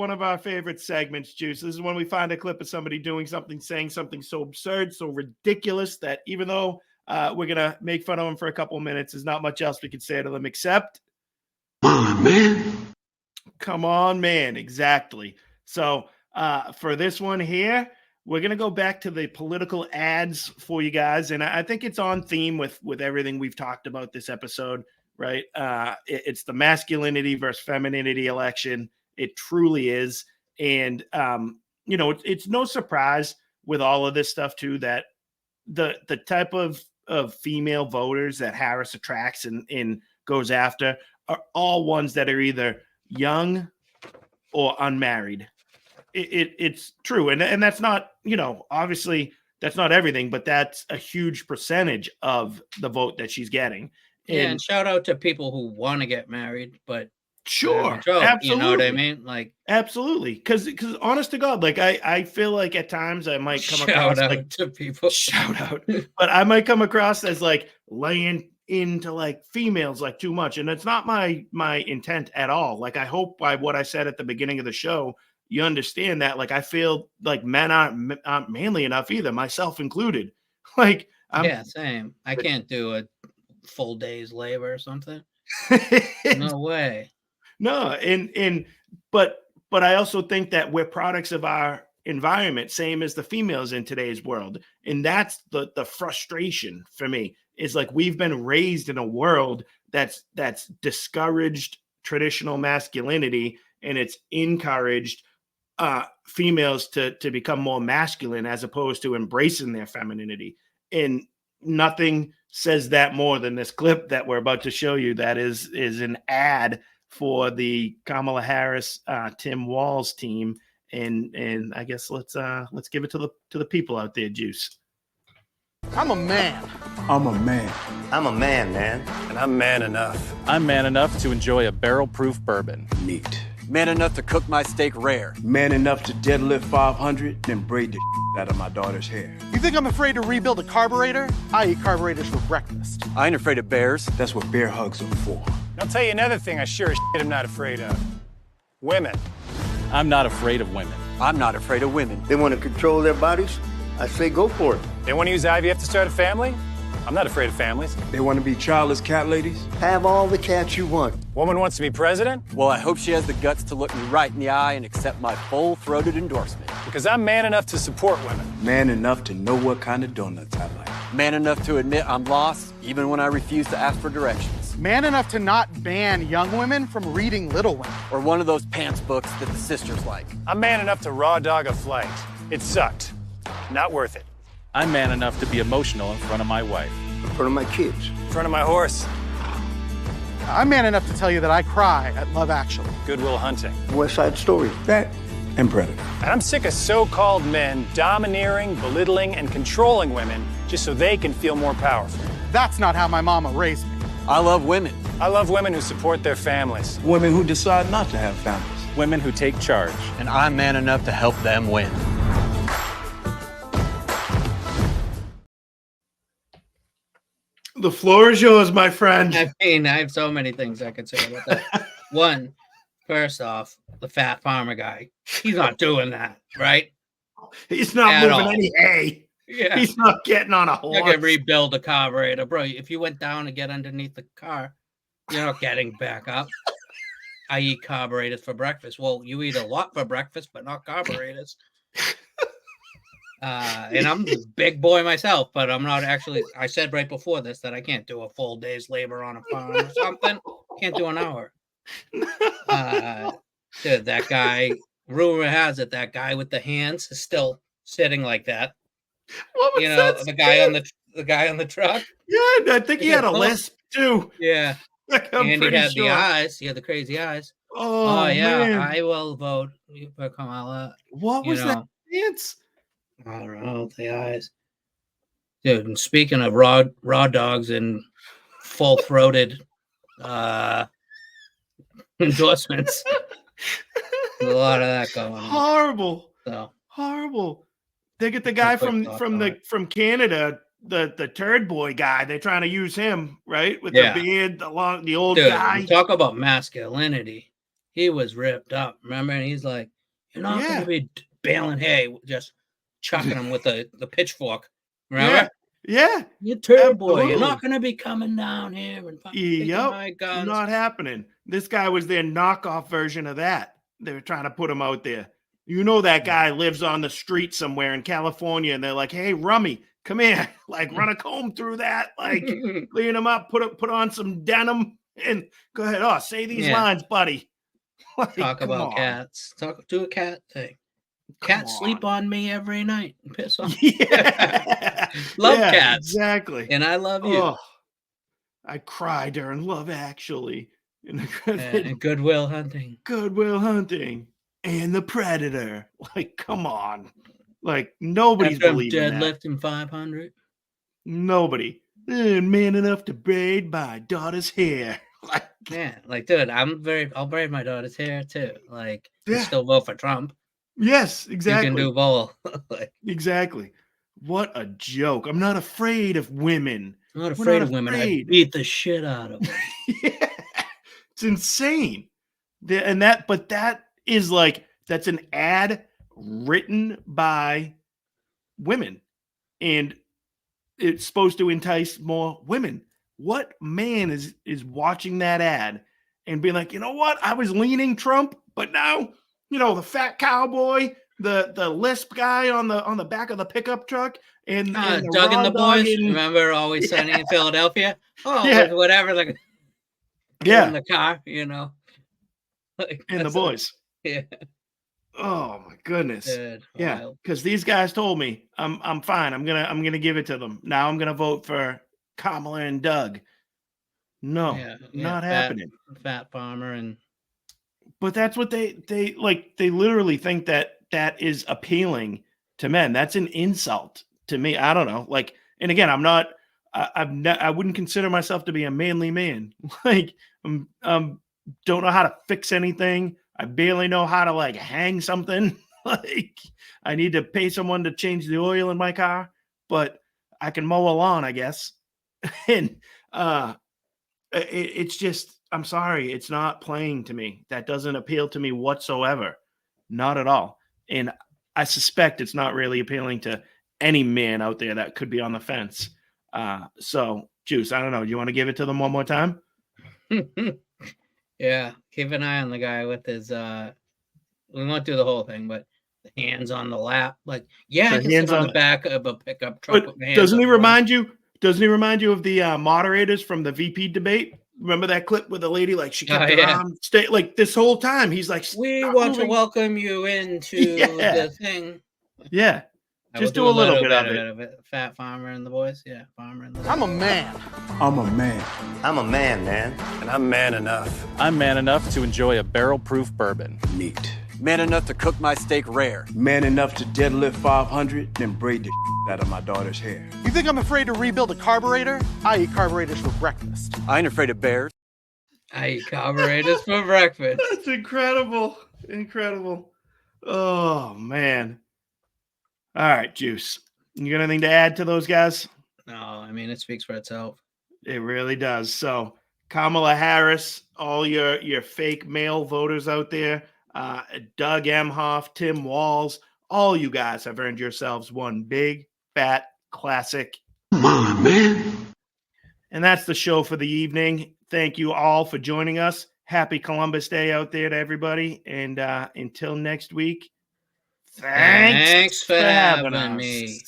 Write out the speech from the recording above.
One of our favorite segments, Juice. This is when we find a clip of somebody doing something, saying something so absurd, so ridiculous that even though we're going to make fun of them for a couple of minutes, there's not much else we can say to them except, come on, man. Exactly. So for this one here, we're going to go back to the political ads for you guys. And I think it's on theme with everything we've talked about this episode, right? It's the masculinity versus femininity election. It truly is. And, it's no surprise with all of this stuff, too, that the type of female voters that Harris attracts and goes after are all ones that are either young or unmarried. It's true. And that's not, obviously that's not everything, but that's a huge percentage of the vote that she's getting. And shout out to people who want to get married, but sure, absolutely. You know what I mean? Like, absolutely. Because honest to God, like I feel like at times I might come across to people. Shout out, but I might come across as like laying into like females like too much, and it's not my intent at all. Like I hope by what I said at the beginning of the show, you understand that. Like I feel like men aren't manly enough either, myself included. Like same. I can't do a full day's labor or something. No way. No, but I also think that we're products of our environment, same as the females in today's world. And that's the frustration for me, is like we've been raised in a world that's discouraged traditional masculinity, and it's encouraged females to become more masculine as opposed to embracing their femininity. And nothing says that more than this clip that we're about to show you, that is an ad for the Kamala Harris, Tim Walz team, and I guess let's give it to the people out there, Juice. I'm a man. I'm a man. I'm a man, man. And I'm man enough. I'm man enough to enjoy a barrel-proof bourbon. Neat. Man enough to cook my steak rare. Man enough to deadlift 500 and braid the out of my daughter's hair. You think I'm afraid to rebuild a carburetor? I eat carburetors for breakfast. I ain't afraid of bears. That's what bear hugs are for. I'll tell you another thing I sure as shit am not afraid of. Women. I'm not afraid of women. I'm not afraid of women. They want to control their bodies? I say go for it. They want to use IVF to start a family? I'm not afraid of families. They want to be childless cat ladies? Have all the cats you want. Woman wants to be president? Well, I hope she has the guts to look me right in the eye and accept my full-throated endorsement. Because I'm man enough to support women. Man enough to know what kind of donuts I like. Man enough to admit I'm lost, even when I refuse to ask for directions. Man enough to not ban young women from reading Little Women. Or one of those pants books that the sisters like. I'm man enough to raw dog a flight. It sucked. Not worth it. I'm man enough to be emotional in front of my wife. In front of my kids. In front of my horse. I'm man enough to tell you that I cry at Love Actually. Good Will Hunting. West Side Story. That and Predator. And I'm sick of so-called men domineering, belittling, and controlling women just so they can feel more powerful. That's not how my mama raised me. I love women. I love women who support their families. Women who decide not to have families. Women who take charge. And I'm man enough to help them win. The floor is yours, my friend. I mean, I have so many things I could say about that. One, first off, the fat farmer guy, he's not doing that, right? He's not At moving all. any hay. Yeah. He's not getting on a horse. You can rebuild a carburetor, bro. If you went down and get underneath the car, you're not getting back up. I eat carburetors for breakfast. Well, you eat a lot for breakfast, but not carburetors. And I'm a big boy myself, but I'm not actually. I said right before this that I can't do a full day's labor on a farm or something. Can't do an hour. Dude, that guy. Rumor has it that guy with the hands is still sitting like that. What was that? The guy on the truck. Yeah, I think he had a lisp too. Yeah, Like, and he had the eyes. He had the crazy eyes. Oh yeah, man. I will vote for Kamala. What was that dance? I don't know, the eyes. Dude, and speaking of raw dogs and full-throated endorsements, there's a lot of that going on. Horrible. So Horrible. They get the guy from Canada, the turd boy guy. They're trying to use him, right? With the beard, the old dude, guy. talk about masculinity. he was ripped up. Remember? And he's like, "You're not Yeah. gonna be baling hay, just chucking him with the pitchfork." Yeah. Remember? Yeah. You turd boy, you're Absolutely. not gonna be coming down here and fucking taking Yep. my guns. Not happening. This guy was their knockoff version of that. They were trying to put him out there. You know, that guy lives on the street somewhere in California, and they're like, "Hey, Rummy, come here." Like, run a comb through that, like, clean him up, put on some denim, and go ahead. Oh, say these Yeah. lines, buddy. Like, Talk come about on. cats. Do a cat thing. Come Cats sleep on me every night and piss on. Yeah. Love Yeah, cats. Exactly. And I love you. Oh, I cry during Love Actually. And Goodwill Hunting. Goodwill Hunting and The Predator. Like, come on. Like, nobody's After I'm believing that. deadlifting 500. Nobody. Man enough to braid my daughter's hair. Like, Yeah, like, dude, I'll braid my daughter's hair too. Like, I Yeah. still vote for Trump. yes, You exactly. can do both. Like, Exactly. What a joke. I'm not afraid of women. I'm not We're afraid not of women. I afraid. beat the shit out of them. Yeah. It's insane. But that is like, that's an ad written by women, and it's supposed to entice more women. What man is watching that ad and being like, you know what? I was leaning Trump, but now, the fat cowboy, the lisp guy on the back of the pickup truck, and the Doug and raw the dog boys. in- Remember Always Sunny in Philadelphia? Oh, Yeah. whatever. Like, in yeah, the car, Like, and the that's boys. Yeah. Oh my goodness. Dude, Yeah, wild. because these guys told me I'm fine. I'm gonna give it to them. Now I'm gonna vote for Kamala and Doug. No, Yeah, not fat- happening. Fat Farmer and But that's what they like. They literally think that is appealing to men. That's an insult to me. I don't know. Like, and again, I'm not. I wouldn't consider myself to be a manly man. Like, don't know how to fix anything. I barely know how to like hang something. Like, I need to pay someone to change the oil in my car, but I can mow a lawn, I guess. And it's just, I'm sorry, it's not playing to me. That doesn't appeal to me whatsoever. Not at all. And I suspect it's not really appealing to any man out there that could be on the fence. So, Juice, I don't know. Do you want to give it to them one more time? yeah, keep an eye on the guy with his we won't do the whole thing, but the hands on the lap. Like, yeah, The I can hands sit on on- the back of a pickup truck with But my hands doesn't on he the lap. remind you? Doesn't he remind you of the moderators from the VP debate? Remember that clip with the lady, like she kept Oh, her yeah. arm stay, like this whole time. He's like, We "Stop want to moving." welcome you into Yeah. the thing. Yeah, I just will do a little little bit of it. Fat Farmer and the boys. Yeah, Farmer and the boys. I'm a man. I'm a man. I'm a man, man. And I'm man enough. I'm man enough to enjoy a barrel-proof bourbon. Neat. Man enough to cook my steak rare. Man enough to deadlift 500, then braid the out of my daughter's hair. You think I'm afraid to rebuild a carburetor? I eat carburetors for breakfast. I ain't afraid of bears. I eat carburetors for breakfast. That's incredible. Incredible. Oh, man. All right, Juice. You got anything to add to those guys? No, I mean, it speaks for itself. It really does. So, Kamala Harris, all your fake male voters out there, Doug Emhoff, Tim Walz, all you guys have earned yourselves one big, fat, classic. Come on, man. And that's the show for the evening. Thank you all for joining us. Happy Columbus Day out there to everybody. And until next week, thanks Thanks for having us. me.